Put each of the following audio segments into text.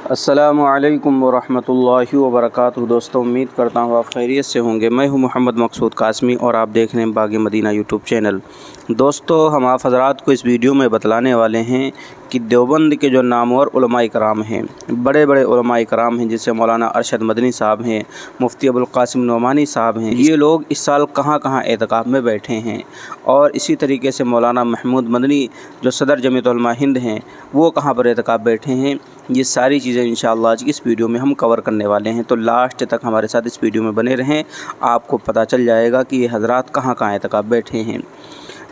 السلام علیکم ورحمۃ اللہ وبرکاتہ۔ دوستوں، امید کرتا ہوں آپ خیریت سے ہوں گے۔ میں ہوں محمد مقصود قاسمی اور آپ دیکھ رہے ہیں باغ مدینہ یوٹیوب چینل۔ دوستو، ہم آپ حضرات کو اس ویڈیو میں بتلانے والے ہیں کہ دیوبند کے جو نامور علماء کرام ہیں، بڑے بڑے علماء کرام ہیں، جیسے مولانا ارشد مدنی صاحب ہیں، مفتی ابوالقاسم نعمانی صاحب ہیں، یہ لوگ اس سال کہاں کہاں اعتکاف میں بیٹھے ہیں، اور اسی طریقے سے مولانا محمود مدنی جو صدر جمعیت علماء ہند ہیں، وہ کہاں پر اعتکاف بیٹھے ہیں۔ یہ ساری چیزیں انشاءاللہ آج کی اس ویڈیو میں ہم کور کرنے والے ہیں، تو لاسٹ تک ہمارے ساتھ اس ویڈیو میں بنے رہیں، آپ کو پتہ چل جائے گا کہ یہ حضرات کہاں کہاں اعتکاف بیٹھے ہیں۔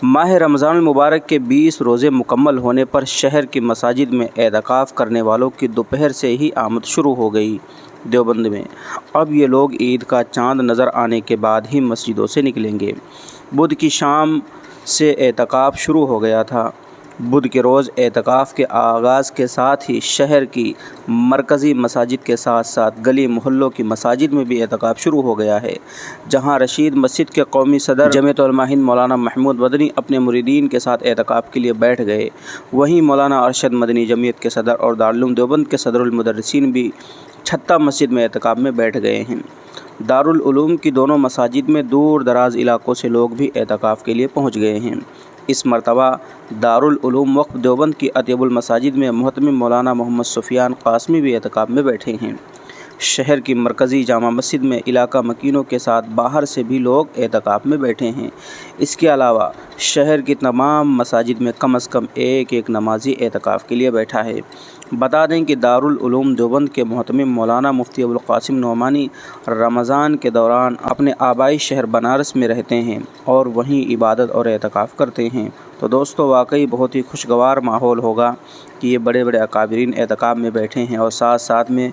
ماہ رمضان المبارک کے 20 روزے مکمل ہونے پر شہر کی مساجد میں اعتکاف کرنے والوں کی دوپہر سے ہی آمد شروع ہو گئی دیوبند میں۔ اب یہ لوگ عید کا چاند نظر آنے کے بعد ہی مسجدوں سے نکلیں گے۔ بدھ کی شام سے اعتکاف شروع ہو گیا تھا۔ بدھ کے روز اعتکاف کے آغاز کے ساتھ ہی شہر کی مرکزی مساجد کے ساتھ ساتھ گلی محلوں کی مساجد میں بھی اعتکاف شروع ہو گیا ہے، جہاں رشید مسجد کے قومی صدر جمعیت علماء ہند مولانا محمود مدنی اپنے مریدین کے ساتھ اعتکاف کے لیے بیٹھ گئے، وہیں مولانا ارشد مدنی جمعیت کے صدر اور دارالعلوم دیوبند کے صدر المدرسین بھی چھتہ مسجد میں اعتکاف میں بیٹھ گئے ہیں۔ دارالعلوم کی دونوں مساجد میں دور دراز علاقوں سے لوگ بھی اعتکاف کے لیے پہنچ گئے ہیں۔ اس مرتبہ دارالعلوم وقف دیوبند کی اطیب المساجد میں محتمم مولانا محمد سفیان قاسمی بھی اعتکاف میں بیٹھے ہیں۔ شہر کی مرکزی جامع مسجد میں علاقہ مکینوں کے ساتھ باہر سے بھی لوگ اعتکاف میں بیٹھے ہیں۔ اس کے علاوہ شہر کی تمام مساجد میں کم از کم ایک نمازی اعتکاف کے لیے بیٹھا ہے۔ بتا دیں کہ دارالعلوم دیوبند کے محتمم مولانا مفتی ابوالقاسم نعمانی رمضان کے دوران اپنے آبائی شہر بنارس میں رہتے ہیں اور وہیں عبادت اور اعتکاف کرتے ہیں۔ تو دوستو، واقعی بہت ہی خوشگوار ماحول ہوگا کہ یہ بڑے بڑے اکابرین اعتکاف میں بیٹھے ہیں، اور ساتھ میں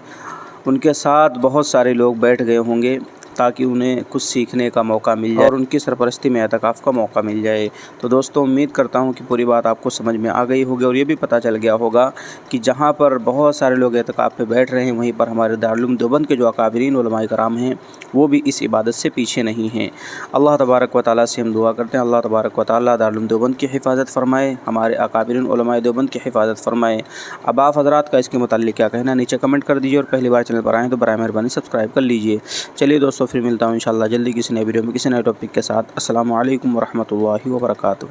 ان کے ساتھ بہت سارے لوگ بیٹھ گئے ہوں گے تاکہ انہیں کچھ سیکھنے کا موقع مل جائے اور ان کی سرپرستی میں اعتکاف کا موقع مل جائے۔ تو دوستو، امید کرتا ہوں کہ پوری بات آپ کو سمجھ میں آ گئی ہوگی، اور یہ بھی پتہ چل گیا ہوگا کہ جہاں پر بہت سارے لوگ اعتکاف پہ بیٹھ رہے ہیں، وہیں پر ہمارے دارالعلوم دیوبند کے جو اکابرین علماء کرام ہیں وہ بھی اس عبادت سے پیچھے نہیں ہیں۔ اللہ تبارک و تعالیٰ سے ہم دعا کرتے ہیں، اللہ تبارک و تعالیٰ دارالعلوم دیوبند کی حفاظت فرمائے، ہمارے اکابرین علماء دیوبند کی حفاظت فرمائے۔ اب آپ حضرات کا اس کے متعلق کیا کہنا ہے، نیچے کمنٹ کر دیجیے، اور پہلی بار چینل پر آئیں تو برائے مہربانی سبسکرائب کر لیجیے۔ چلیے دوستو، پھر ملتا ہوں انشاءاللہ جلدی کسی نئے ویڈیو میں کسی نئے ٹاپک کے ساتھ۔ السلام علیکم ورحمۃ اللہ وبرکاتہ۔